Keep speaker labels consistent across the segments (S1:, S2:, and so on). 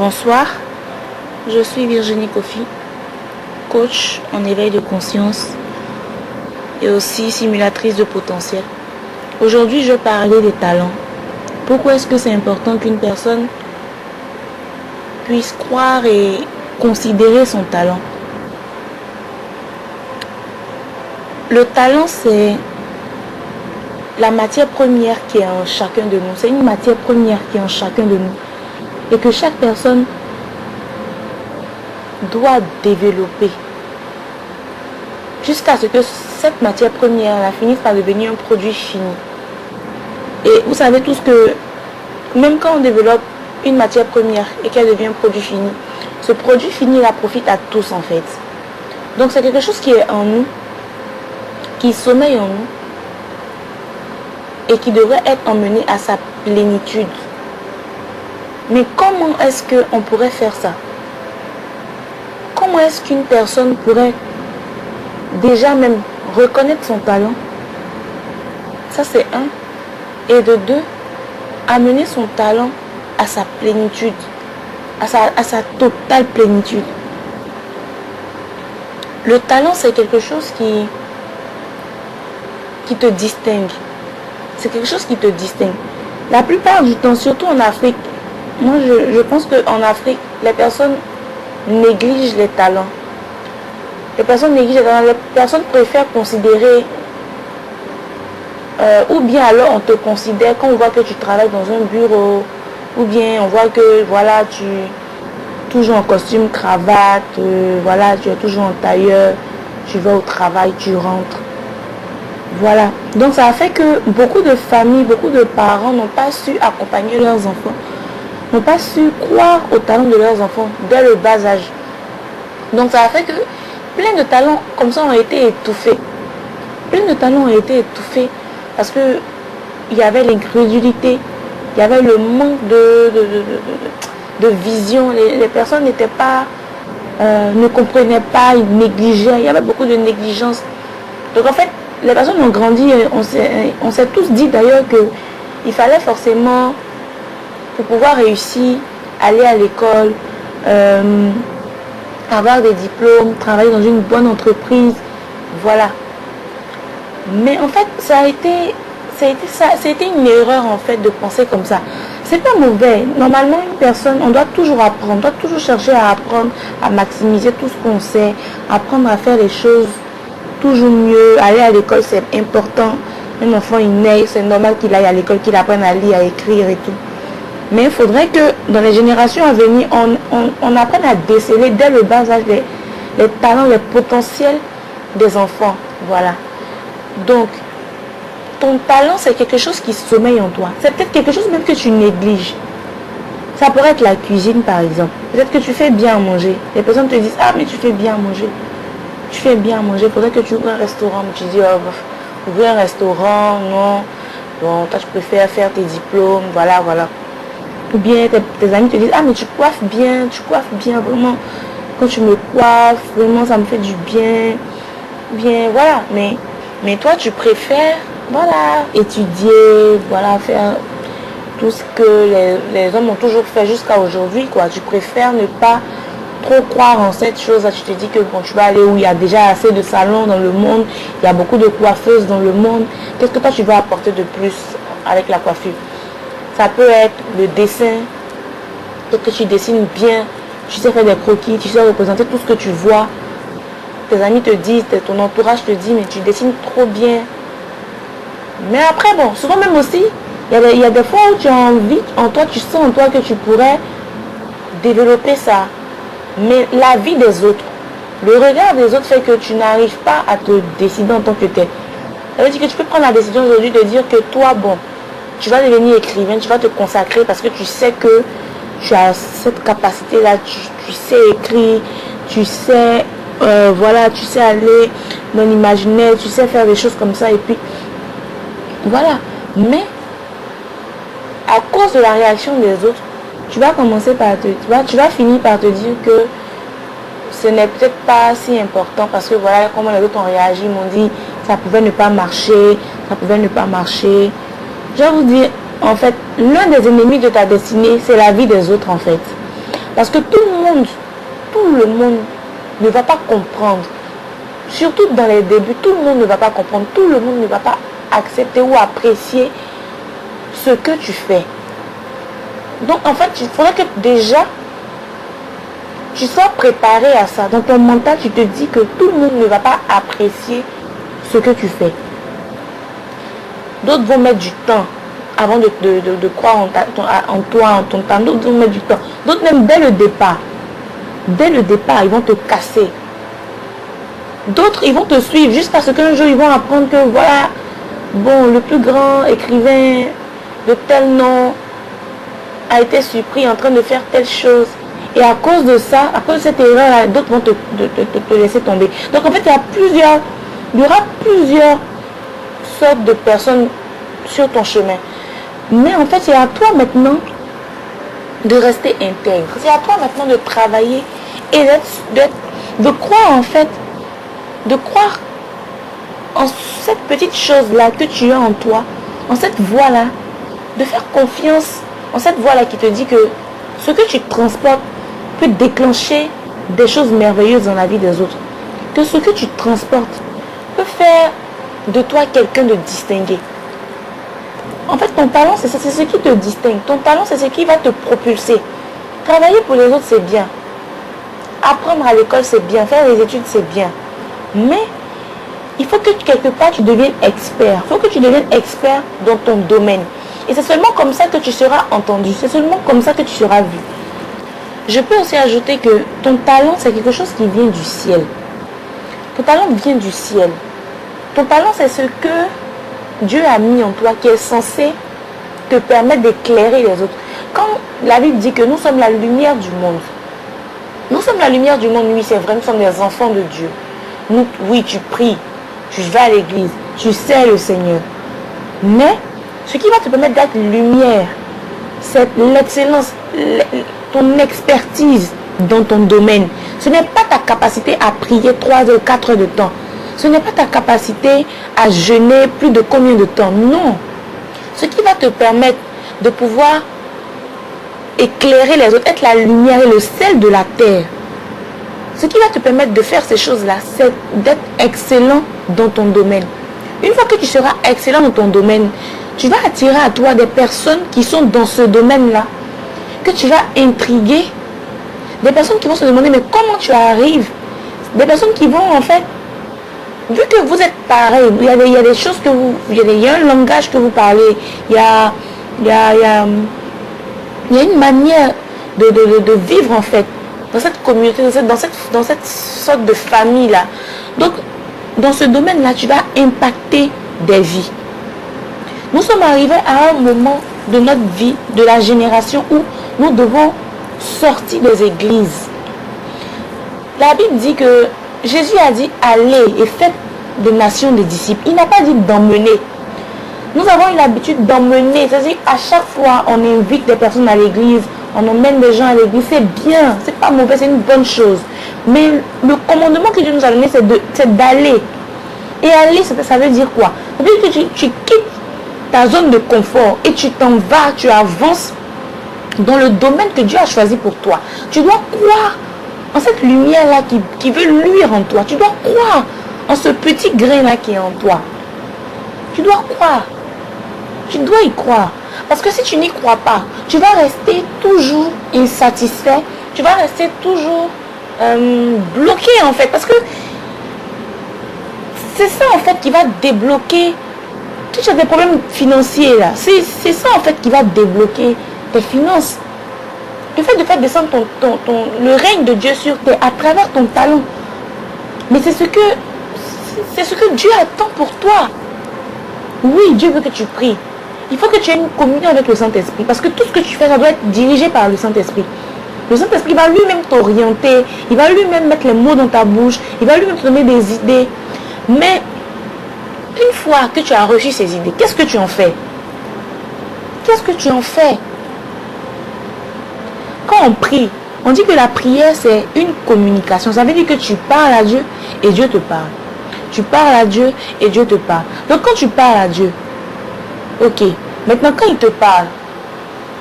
S1: Bonsoir, je suis Virginie Kofi, coach en éveil de conscience et aussi simulatrice de potentiel. Aujourd'hui, je vais parler des talents. Pourquoi est-ce que c'est important qu'une personne puisse croire et considérer son talent? Le talent, c'est la matière première qui est en chacun de nous. C'est une matière première qui est en chacun de nous. Et que chaque personne doit développer jusqu'à ce que cette matière première finisse par devenir un produit fini. Et vous savez tous que même quand on développe une matière première et qu'elle devient un produit fini, ce produit fini la profite à tous en fait. Donc c'est quelque chose qui est en nous, qui sommeille en nous et qui devrait être emmené à sa plénitude. Mais comment est-ce qu'on pourrait faire ça? Comment est-ce qu'une personne pourrait déjà même reconnaître son talent? Ça c'est un. Et de deux, amener son talent à sa plénitude, à sa totale plénitude. Le talent c'est quelque chose qui te distingue. C'est quelque chose qui te distingue. La plupart du temps, surtout en Afrique, moi je pense qu'en Afrique, les personnes négligent les talents. Les personnes négligent les talents. Les personnes préfèrent considérer, ou bien alors on te considère quand on voit que tu travailles dans un bureau, ou bien on voit que voilà, tu es toujours en costume, cravate, voilà, tu es toujours en tailleur, tu vas au travail, tu rentres. Voilà. Donc ça a fait que beaucoup de familles, beaucoup de parents n'ont pas su accompagner leurs enfants, n'ont pas su croire au talent de leurs enfants dès le bas âge. Donc ça a fait que plein de talents comme ça ont été étouffés. Plein de talents ont été étouffés parce que il y avait l'incrédulité, il y avait le manque de vision. Les personnes n'étaient pas, ne comprenaient pas, ils négligeaient. Il y avait beaucoup de négligence. Donc en fait, les personnes ont grandi, on s'est tous dit d'ailleurs qu'il fallait forcément, pour pouvoir réussir, aller à l'école, avoir des diplômes, travailler dans une bonne entreprise, voilà. Mais en fait, ça a été une erreur en fait de penser comme ça. C'est pas mauvais. Normalement, une personne, on doit toujours apprendre, on doit toujours chercher à apprendre, à maximiser tout ce qu'on sait, apprendre à faire les choses toujours mieux. Aller à l'école, c'est important. Un enfant, il naît, c'est normal qu'il aille à l'école, qu'il apprenne à lire, à écrire et tout. Mais il faudrait que dans les générations à venir, on apprenne à déceler dès le bas âge les talents, les potentiels des enfants. Voilà. Donc, ton talent, c'est quelque chose qui sommeille en toi. C'est peut-être quelque chose même que tu négliges. Ça pourrait être la cuisine, par exemple. Peut-être que tu fais bien à manger. Les personnes te disent, ah, mais tu fais bien à manger. Tu fais bien à manger. Il faudrait que tu ouvres un restaurant. Mais tu dis, oh, ouvrir un restaurant, non. Bon, toi, tu préfères faire tes diplômes. Voilà, voilà. Ou bien tes amis te disent, ah, mais tu coiffes bien, vraiment. Quand tu me coiffes, vraiment, ça me fait du bien. Bien, voilà. Mais toi, tu préfères, voilà, étudier, voilà, faire tout ce que les hommes ont toujours fait jusqu'à aujourd'hui, quoi. Tu préfères ne pas trop croire en cette chose-là. Tu te dis que bon, tu vas aller où il y a déjà assez de salons dans le monde, il y a beaucoup de coiffeuses dans le monde. Qu'est-ce que toi, tu vas apporter de plus avec la coiffure? Ça peut être le dessin, peut-être que tu dessines bien, tu sais faire des croquis, tu sais représenter tout ce que tu vois. Tes amis te disent, ton entourage te dit, mais tu dessines trop bien. Mais après, bon, souvent même aussi, il y a des fois où tu as envie, en toi, tu sens en toi que tu pourrais développer ça. Mais la vie des autres, le regard des autres fait que tu n'arrives pas à te décider en tant que tel. Ça veut dire que tu peux prendre la décision aujourd'hui de dire que toi, bon, tu vas devenir écrivain, tu vas te consacrer parce que tu sais que tu as cette capacité-là, tu sais écrire, tu sais, voilà, tu sais aller dans l'imaginaire, tu sais faire des choses comme ça et puis, voilà. Mais, à cause de la réaction des autres, tu vas commencer par tu vas finir par te dire que ce n'est peut-être pas si important parce que voilà comment les autres ont réagi, m'ont dit ça pouvait ne pas marcher, ça pouvait ne pas marcher. Je vais vous dire, en fait, l'un des ennemis de ta destinée, c'est la vie des autres en fait. Parce que tout le monde ne va pas comprendre. Surtout dans les débuts, tout le monde ne va pas comprendre. Tout le monde ne va pas accepter ou apprécier ce que tu fais. Donc en fait, il faudrait que déjà tu sois préparé à ça. Dans ton mental, tu te dis que tout le monde ne va pas apprécier ce que tu fais. D'autres vont mettre du temps avant de croire en toi, en ton talent. D'autres vont mettre du temps. D'autres même dès le départ, ils vont te casser. D'autres, ils vont te suivre jusqu'à ce qu'un jour, ils vont apprendre que voilà, bon, le plus grand écrivain de tel nom a été surpris en train de faire telle chose. Et à cause de ça, à cause de cette erreur-là, d'autres vont te laisser tomber. Donc en fait, il y aura plusieurs sortes de personnes sur ton chemin. Mais en fait, c'est à toi maintenant de rester intègre. C'est à toi maintenant de travailler et de croire en fait, de croire en cette petite chose-là que tu as en toi, en cette voie-là, de faire confiance en cette voie-là qui te dit que ce que tu transportes peut déclencher des choses merveilleuses dans la vie des autres. Que ce que tu transportes peut faire de toi quelqu'un de distingué. En fait, ton talent, c'est ce qui te distingue. Ton talent, c'est ce qui va te propulser. Travailler pour les autres, c'est bien. Apprendre à l'école, c'est bien. Faire les études, c'est bien. Mais il faut que quelque part, tu deviennes expert. Il faut que tu deviennes expert dans ton domaine. Et c'est seulement comme ça que tu seras entendu. C'est seulement comme ça que tu seras vu. Je peux aussi ajouter que ton talent, c'est quelque chose qui vient du ciel. Ton talent vient du ciel. Ton talent, c'est ce que Dieu a mis en toi, qui est censé te permettre d'éclairer les autres. Quand la Bible dit que nous sommes la lumière du monde, nous sommes la lumière du monde, oui, c'est vrai, nous sommes des enfants de Dieu. Oui, tu pries, tu vas à l'église, tu sers le Seigneur. Mais ce qui va te permettre d'être lumière, c'est l'excellence, ton expertise dans ton domaine. Ce n'est pas ta capacité à prier 3 heures, 4 heures de temps. Ce n'est pas ta capacité à jeûner plus de combien de temps. Non. Ce qui va te permettre de pouvoir éclairer les autres, être la lumière et le sel de la terre. Ce qui va te permettre de faire ces choses-là, c'est d'être excellent dans ton domaine. Une fois que tu seras excellent dans ton domaine, tu vas attirer à toi des personnes qui sont dans ce domaine-là, que tu vas intriguer. Des personnes qui vont se demander, mais comment tu arrives? Des personnes qui vont en fait, vu que vous êtes pareil, il y a des choses que vous, il y a un langage que vous parlez, il y a une manière de vivre en fait, dans cette communauté, dans cette sorte de famille-là. Donc, dans ce domaine-là, tu vas impacter des vies. Nous sommes arrivés à un moment de notre vie, de la génération où nous devons sortir des églises. La Bible dit que Jésus a dit allez et faites des nations des disciples. Il n'a pas dit d'emmener. Nous avons eu l'habitude d'emmener, c'est-à-dire à chaque fois on invite des personnes à l'église, on emmène des gens à l'église, c'est bien, c'est pas mauvais, c'est une bonne chose. Mais le commandement que Dieu nous a donné, c'est d'aller. Et aller, ça veut dire quoi? Ça veut dire que tu quittes ta zone de confort et tu t'en vas, tu avances dans le domaine que Dieu a choisi pour toi. Tu dois croire en cette lumière-là qui veut luire en toi. Tu dois croire en ce petit grain-là qui est en toi. Tu dois croire. Tu dois y croire. Parce que si tu n'y crois pas, tu vas rester toujours insatisfait. Tu vas rester toujours bloqué en fait. Parce que c'est ça en fait qui va débloquer. Tu as des problèmes financiers là. C'est ça en fait qui va débloquer tes finances. Le fait de faire descendre le règne de Dieu sur terre à travers ton talent. Mais c'est ce que Dieu attend pour toi. Oui, Dieu veut que tu pries. Il faut que tu aies une communion avec le Saint-Esprit. Parce que tout ce que tu fais, ça doit être dirigé par le Saint-Esprit. Le Saint-Esprit va lui-même t'orienter. Il va lui-même mettre les mots dans ta bouche. Il va lui-même te donner des idées. Mais une fois que tu as reçu ces idées, qu'est-ce que tu en fais? Qu'est-ce que tu en fais? Quand on prie, on dit que la prière c'est une communication. Ça veut dire que tu parles à Dieu et Dieu te parle. Tu parles à Dieu et Dieu te parle. Donc quand tu parles à Dieu, ok, maintenant quand il te parle,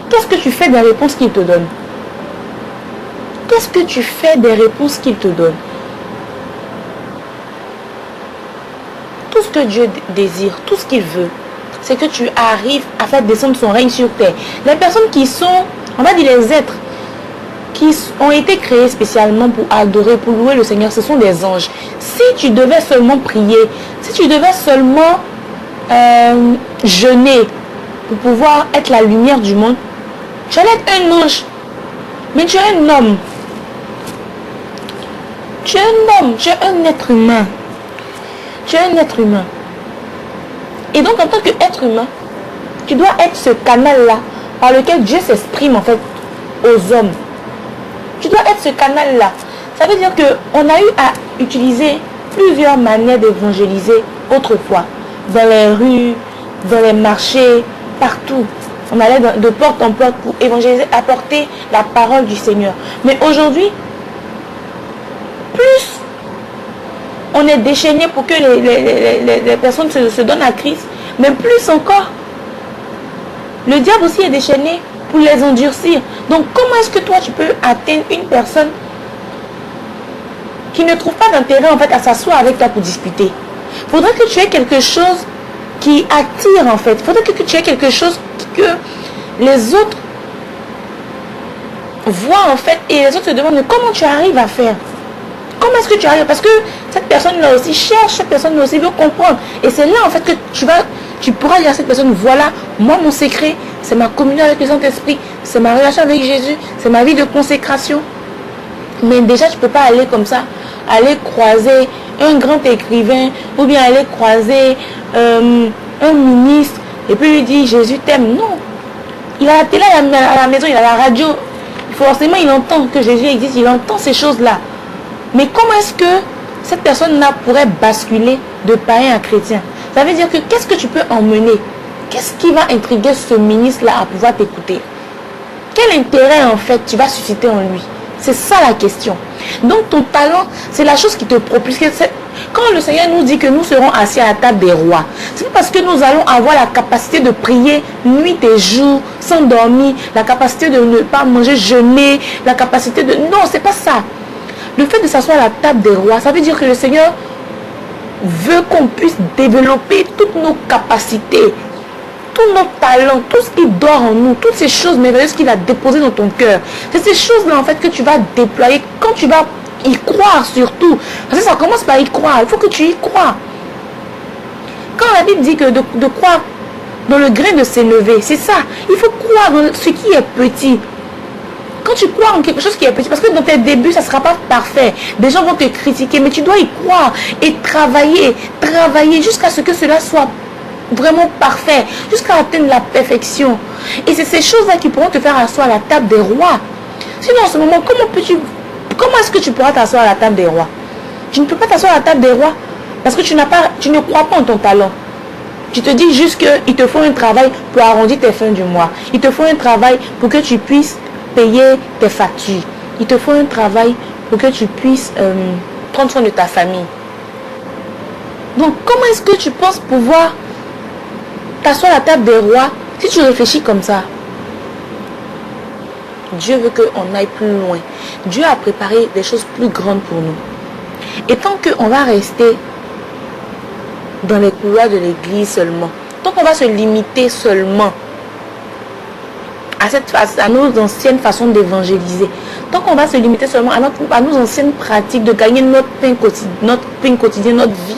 S1: qu'est-ce que tu fais des réponses qu'il te donne? qu'est-ce que tu fais des réponses qu'il te donne? Tout ce que Dieu désire, tout ce qu'il veut, c'est que tu arrives à faire descendre son règne sur terre. Les personnes qui sont, on va dire les êtres, qui ont été créés spécialement pour adorer, pour louer le Seigneur, ce sont des anges. Si tu devais seulement prier, si tu devais seulement jeûner pour pouvoir être la lumière du monde, tu allais être un ange. Mais tu es un homme. Tu es un homme, tu es un être humain. Tu es un être humain. Et donc en tant qu'être humain, tu dois être ce canal-là par lequel Dieu s'exprime en fait aux hommes. Tu dois être ce canal-là. Ça veut dire qu'on a eu à utiliser plusieurs manières d'évangéliser autrefois. Dans les rues, dans les marchés, partout. On allait de porte en porte pour évangéliser, apporter la parole du Seigneur. Mais aujourd'hui, plus on est déchaîné pour que les personnes se donnent à Christ, mais plus encore, le diable aussi est déchaîné pour les endurcir. Donc comment est-ce que toi tu peux atteindre une personne qui ne trouve pas d'intérêt en fait à s'asseoir avec toi pour discuter? Il faudrait que tu aies quelque chose qui attire en fait. Il faudrait que tu aies quelque chose que les autres voient en fait et les autres se demandent comment tu arrives à faire. Comment est-ce que tu arrives? Parce que cette personne-là aussi cherche, cette personne-là aussi veut comprendre. Et c'est là en fait que tu pourras dire à cette personne, voilà, moi mon secret, c'est ma communion avec le Saint-Esprit, c'est ma relation avec Jésus, c'est ma vie de consécration. Mais déjà tu ne peux pas aller comme ça, aller croiser un grand écrivain, ou bien aller croiser un ministre, et puis lui dire Jésus t'aime. Non. Il a la télé à la maison, il a la radio. Forcément il entend que Jésus existe, il entend ces choses-là. Mais comment est-ce que cette personne-là pourrait basculer de païen à chrétien? Ça veut dire que qu'est-ce que tu peux emmener? Qu'est-ce qui va intriguer ce ministre-là à pouvoir t'écouter? Quel intérêt en fait tu vas susciter en lui? C'est ça la question. Donc ton talent, c'est la chose qui te propulse. Quand le Seigneur nous dit que nous serons assis à la table des rois, c'est pas parce que nous allons avoir la capacité de prier nuit et jour, sans dormir, la capacité de ne pas manger, jeûner, la capacité de... Non, c'est pas ça. Le fait de s'asseoir à la table des rois, ça veut dire que le Seigneur veut qu'on puisse développer toutes nos capacités, tous nos talents, tout ce qui dort en nous, toutes ces choses merveilleuses qu'il a déposées dans ton cœur. C'est ces choses-là en fait que tu vas déployer quand tu vas y croire surtout. Parce que ça commence par y croire. Il faut que tu y crois. Quand la Bible dit que de croire dans le grain de s'élever, c'est ça. Il faut croire dans ce qui est petit. Quand tu crois en quelque chose qui est petit, parce que dans tes débuts, ça ne sera pas parfait. Des gens vont te critiquer, mais tu dois y croire et travailler jusqu'à ce que cela soit vraiment parfait, jusqu'à atteindre la perfection. Et c'est ces choses-là qui pourront te faire asseoir à la table des rois. Sinon, en ce moment, comment est-ce que tu pourras t'asseoir à la table des rois? Tu ne peux pas t'asseoir à la table des rois parce que tu ne crois pas en ton talent. Tu te dis juste qu'il te faut un travail pour arrondir tes fins du mois. Il te faut un travail pour que tu puisses payer tes factures. Il te faut un travail pour que tu puisses prendre soin de ta famille. Donc, comment est-ce que tu penses pouvoir t'asseoir à la table des rois si tu réfléchis comme ça? Dieu veut qu'on aille plus loin. Dieu a préparé des choses plus grandes pour nous. Et tant qu'on va rester dans les couloirs de l'église seulement, tant qu'on va se limiter seulement à nos anciennes façons d'évangéliser, tant qu'on va se limiter seulement à nos anciennes pratiques de gagner notre pain quotidien, notre vie,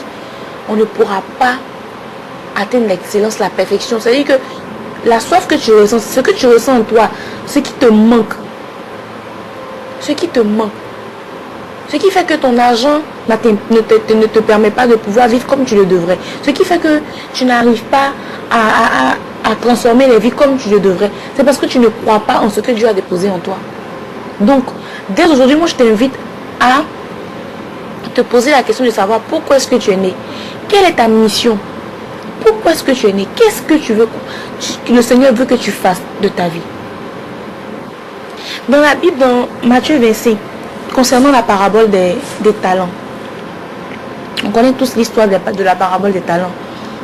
S1: on ne pourra pas atteindre l'excellence, la perfection. C'est-à-dire que la soif que tu ressens, ce que tu ressens en toi, ce qui te manque, ce qui fait que ton argent ne te permet pas de pouvoir vivre comme tu le devrais, ce qui fait que tu n'arrives pas à transformer les vies comme tu le devrais, c'est parce que tu ne crois pas en ce que Dieu a déposé en toi. Donc, dès aujourd'hui, moi je t'invite à te poser la question de savoir pourquoi est-ce que tu es né, quelle est ta mission, pourquoi est-ce que tu es né, qu'est-ce que tu veux que le Seigneur veut que tu fasses de ta vie. Dans la Bible, dans Matthieu 25, concernant la parabole des talents, on connaît tous l'histoire de la parabole des talents,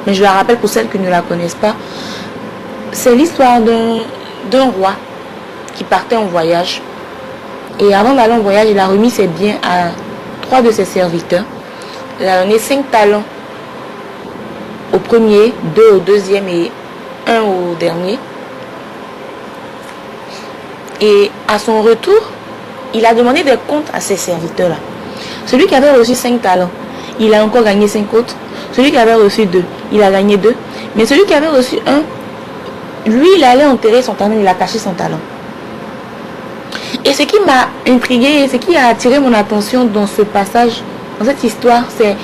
S1: mais je la rappelle pour celles qui ne la connaissent pas. C'est l'histoire d'un roi qui partait en voyage Et avant d'aller en voyage, il a remis ses biens à 3 de ses serviteurs. Il a donné 5 talents au premier, 2 au deuxième et 1 au dernier. Et à son retour, il a demandé des comptes à ses serviteurs-là. Celui qui avait reçu 5 talents, il a encore gagné 5 autres. Celui qui avait reçu 2, il a gagné 2. Mais celui qui avait reçu 1, lui, il allait enterrer son talent, il a caché son talent. Et ce qui m'a intrigué, ce qui a attiré mon attention dans ce passage, dans cette histoire, c'est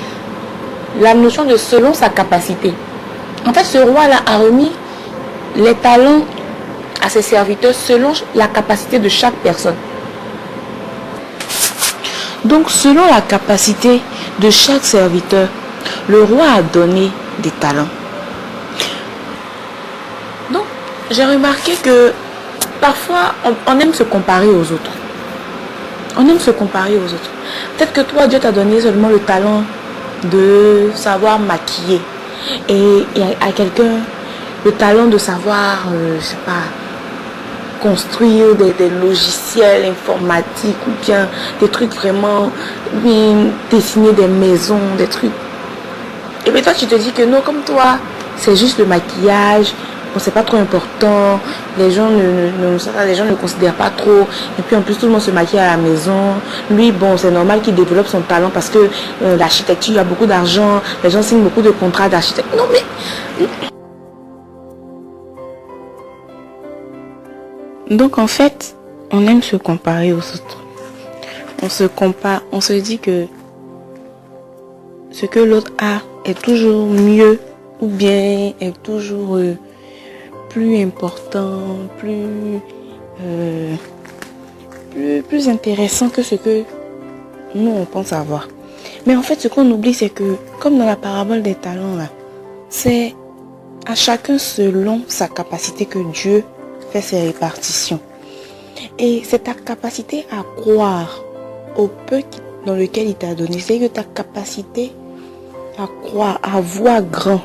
S1: la notion de selon sa capacité. En fait, ce roi-là a remis les talents à ses serviteurs selon la capacité de chaque personne. Donc, selon la capacité de chaque serviteur, le roi a donné des talents. Donc, j'ai remarqué que parfois, on aime se comparer aux autres. On aime se comparer aux autres. Peut-être que toi, Dieu t'a donné seulement le talent de savoir maquiller. Et à quelqu'un, le talent de savoir, je sais pas, construire des logiciels informatiques ou bien des trucs vraiment, dessiner des maisons, des trucs. Et bien toi, tu te dis que non, comme toi, c'est juste le maquillage. Bon, c'est pas trop important, les gens ne considèrent pas trop, et puis en plus tout le monde se maquille à la maison. Lui, bon, c'est normal qu'il développe son talent parce que l'architecture, il y a beaucoup d'argent, les gens signent beaucoup de contrats d'architecture. Non mais... Donc en fait, on aime se comparer aux autres. On se compare, on se dit que ce que l'autre a est toujours mieux ou bien est toujours... plus important, plus intéressant que ce que nous on pense avoir. Mais en fait, ce qu'on oublie, c'est que comme dans la parabole des talents là, c'est à chacun selon sa capacité que Dieu fait ses répartitions. Et c'est ta capacité à croire au peu dans lequel il t'a donné. C'est que ta capacité à croire, à voir grand.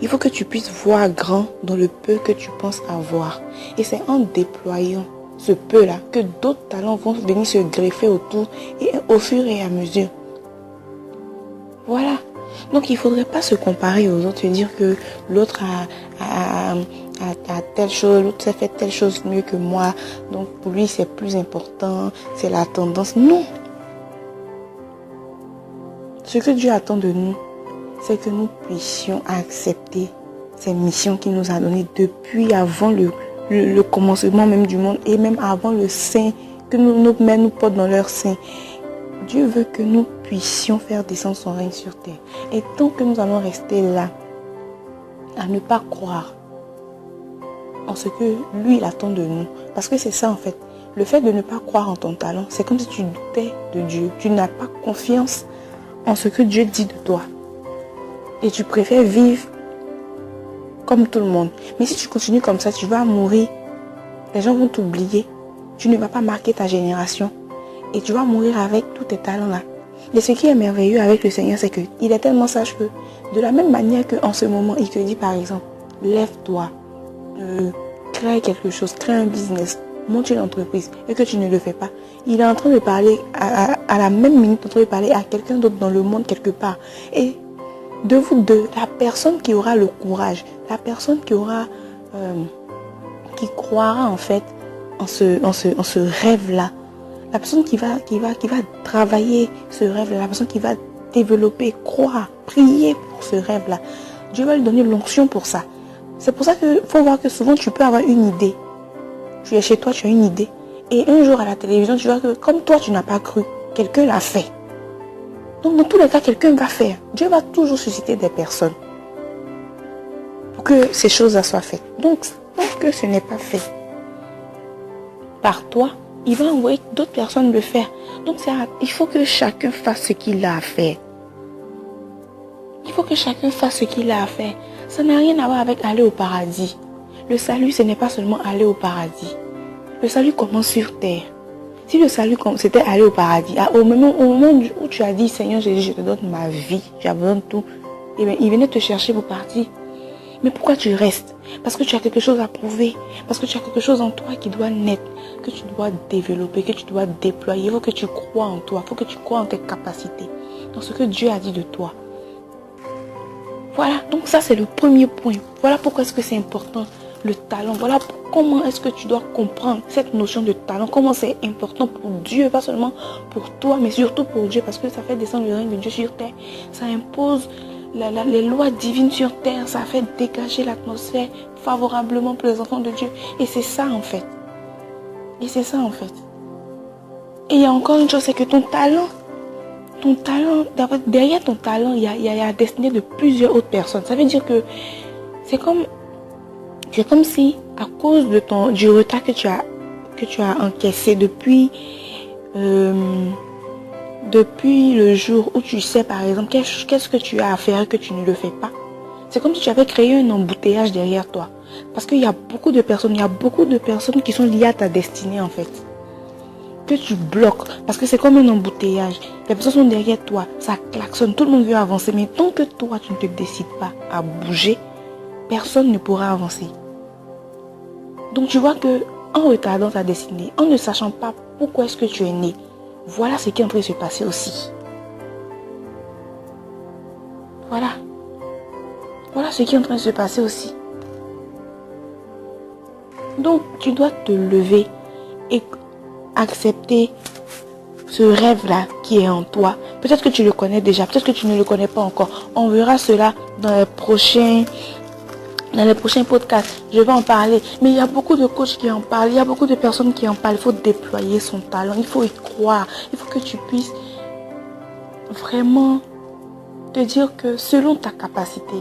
S1: Il faut que tu puisses voir grand dans le peu que tu penses avoir. Et c'est en déployant ce peu-là que d'autres talents vont venir se greffer autour et au fur et à mesure. Voilà. Donc il ne faudrait pas se comparer aux autres et dire que l'autre a telle chose, l'autre a fait telle chose mieux que moi. Donc pour lui c'est plus important, c'est la tendance. Non. Ce que Dieu attend de nous, c'est que nous puissions accepter ces missions qu'il nous a données depuis avant le commencement même du monde et même avant le sein que nos mères nous portent dans leur sein. Dieu veut que nous puissions faire descendre son règne sur terre. Et tant que nous allons rester là, à ne pas croire en ce que lui il attend de nous. Parce que c'est ça en fait. Le fait de ne pas croire en ton talent, c'est comme si tu doutais de Dieu. Tu n'as pas confiance en ce que Dieu dit de toi. Et tu préfères vivre comme tout le monde. Mais si tu continues comme ça, tu vas mourir. Les gens vont t'oublier. Tu ne vas pas marquer ta génération. Et tu vas mourir avec tous tes talents là. Et ce qui est merveilleux avec le Seigneur, c'est qu'il est tellement sage que de la même manière qu'en ce moment, il te dit par exemple, lève-toi, crée quelque chose, crée un business, monte une entreprise et que tu ne le fais pas. Il est en train de parler à la même minute, en train de parler à quelqu'un d'autre dans le monde quelque part. Et de vous deux, la personne qui aura le courage, la personne qui croira en fait en ce rêve-là, la personne qui va travailler ce rêve-là, la personne qui va développer, croire, prier pour ce rêve-là, Dieu va lui donner l'onction pour ça. C'est pour ça qu'il faut voir que souvent tu peux avoir une idée. Tu es chez toi, tu as une idée. Et un jour à la télévision, tu vois que comme toi tu n'as pas cru, quelqu'un l'a fait. Donc dans tous les cas, quelqu'un va faire. Dieu va toujours susciter des personnes pour que ces choses-là soient faites. Donc, tant que ce n'est pas fait par toi, il va envoyer d'autres personnes le faire. Donc il faut que chacun fasse ce qu'il a à faire. Il faut que chacun fasse ce qu'il a à faire. Ça n'a rien à voir avec aller au paradis. Le salut, ce n'est pas seulement aller au paradis. Le salut commence sur terre. Si le salut c'était aller au paradis, au moment où tu as dit, Seigneur Jésus, je te donne ma vie, j'abandonne tout, et bien, il venait te chercher pour partir. Mais pourquoi tu restes? Parce que tu as quelque chose à prouver. Parce que tu as quelque chose en toi qui doit naître, que tu dois développer, que tu dois déployer. Il faut que tu crois en toi. Il faut que tu crois en tes capacités. Dans ce que Dieu a dit de toi. Voilà, donc ça c'est le premier point. Voilà pourquoi est-ce que c'est important, le talent. Voilà comment est-ce que tu dois comprendre cette notion de talent. Comment c'est important pour Dieu, pas seulement pour toi, mais surtout pour Dieu. Parce que ça fait descendre le règne de Dieu sur terre. Ça impose les lois divines sur terre. Ça fait dégager l'atmosphère favorablement pour les enfants de Dieu. Et c'est ça en fait. Et c'est ça en fait. Et il y a encore une chose, c'est que ton talent, derrière ton talent, il y a la destinée de plusieurs autres personnes. Ça veut dire que c'est comme si, à cause de du retard que tu as encaissé depuis le jour où tu sais, par exemple, qu'est-ce que tu as à faire et que tu ne le fais pas. C'est comme si tu avais créé un embouteillage derrière toi. Parce qu'il y a beaucoup de personnes qui sont liées à ta destinée, en fait. Que tu bloques, parce que c'est comme un embouteillage. Les personnes sont derrière toi, ça klaxonne, tout le monde veut avancer, mais tant que toi tu ne te décides pas à bouger, personne ne pourra avancer. Donc tu vois que en retardant ta destinée, en ne sachant pas pourquoi est-ce que tu es né, voilà ce qui est en train de se passer aussi. Voilà ce qui est en train de se passer aussi. Donc tu dois te lever et accepter ce rêve-là qui est en toi. Peut-être que tu le connais déjà, peut-être que tu ne le connais pas encore. On verra cela dans les prochains podcasts. Je vais en parler. Mais il y a beaucoup de coachs qui en parlent, il y a beaucoup de personnes qui en parlent. Il faut déployer son talent, il faut y croire. Il faut que tu puisses vraiment te dire que selon ta capacité,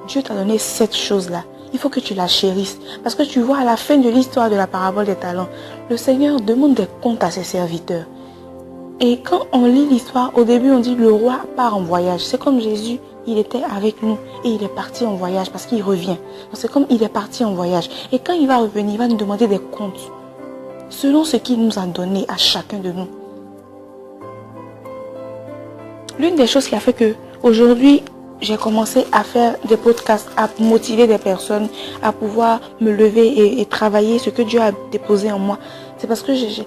S1: Dieu t'a donné cette chose-là. Il faut que tu la chérisses. Parce que tu vois, à la fin de l'histoire de la parabole des talents, le Seigneur demande des comptes à ses serviteurs. Et quand on lit l'histoire, au début on dit le roi part en voyage. C'est comme Jésus, il était avec nous et il est parti en voyage parce qu'il revient. C'est comme il est parti en voyage. Et quand il va revenir, il va nous demander des comptes. Selon ce qu'il nous a donné à chacun de nous. L'une des choses qui a fait que aujourd'hui, j'ai commencé à faire des podcasts, à motiver des personnes, à pouvoir me lever et travailler ce que Dieu a déposé en moi. C'est parce que j'ai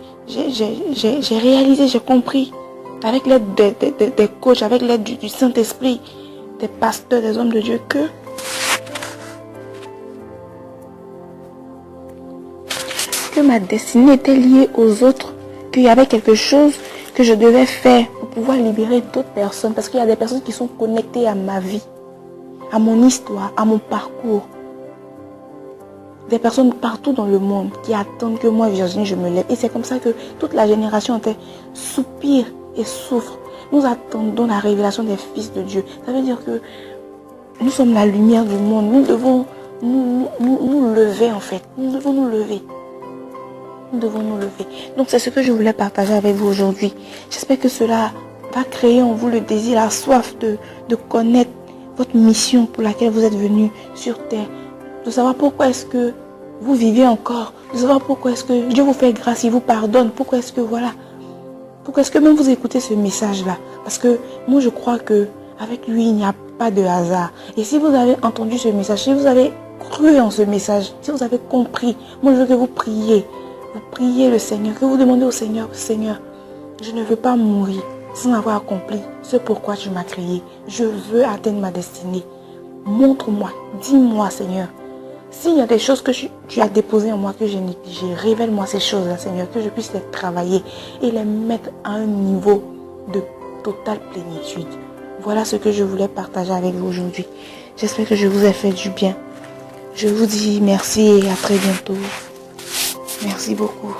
S1: réalisé, j'ai compris, avec l'aide des coachs, avec l'aide du Saint-Esprit, des pasteurs, des hommes de Dieu, que ma destinée était liée aux autres, qu'il y avait quelque chose que je devais faire pour pouvoir libérer d'autres personnes. Parce qu'il y a des personnes qui sont connectées à ma vie, à mon histoire, à mon parcours. Des personnes partout dans le monde qui attendent que moi, Virginie, je me lève. Et c'est comme ça que toute la génération entière soupire et souffre. Nous attendons la révélation des fils de Dieu. Ça veut dire que nous sommes la lumière du monde. Nous devons nous lever en fait. Nous devons nous lever. Nous devons nous lever. Donc c'est ce que je voulais partager avec vous aujourd'hui. J'espère que cela va créer en vous le désir, la soif de connaître votre mission pour laquelle vous êtes venu sur terre. De savoir pourquoi est-ce que vous vivez encore. De savoir pourquoi est-ce que Dieu vous fait grâce, il vous pardonne. Pourquoi est-ce que pourquoi est-ce que même vous écoutez ce message-là. Parce que moi je crois que avec lui il n'y a pas de hasard. Et si vous avez entendu ce message, si vous avez cru en ce message, si vous avez compris, moi je veux que vous priez. Vous priez le Seigneur, que vous demandez au Seigneur, Seigneur, je ne veux pas mourir sans avoir accompli ce pourquoi tu m'as créé. Je veux atteindre ma destinée. Montre-moi, dis-moi Seigneur. S'il y a des choses que tu as déposées en moi que j'ai négligées, révèle-moi ces choses-là Seigneur, que je puisse les travailler et les mettre à un niveau de totale plénitude. Voilà ce que je voulais partager avec vous aujourd'hui. J'espère que je vous ai fait du bien. Je vous dis merci et à très bientôt. Merci beaucoup.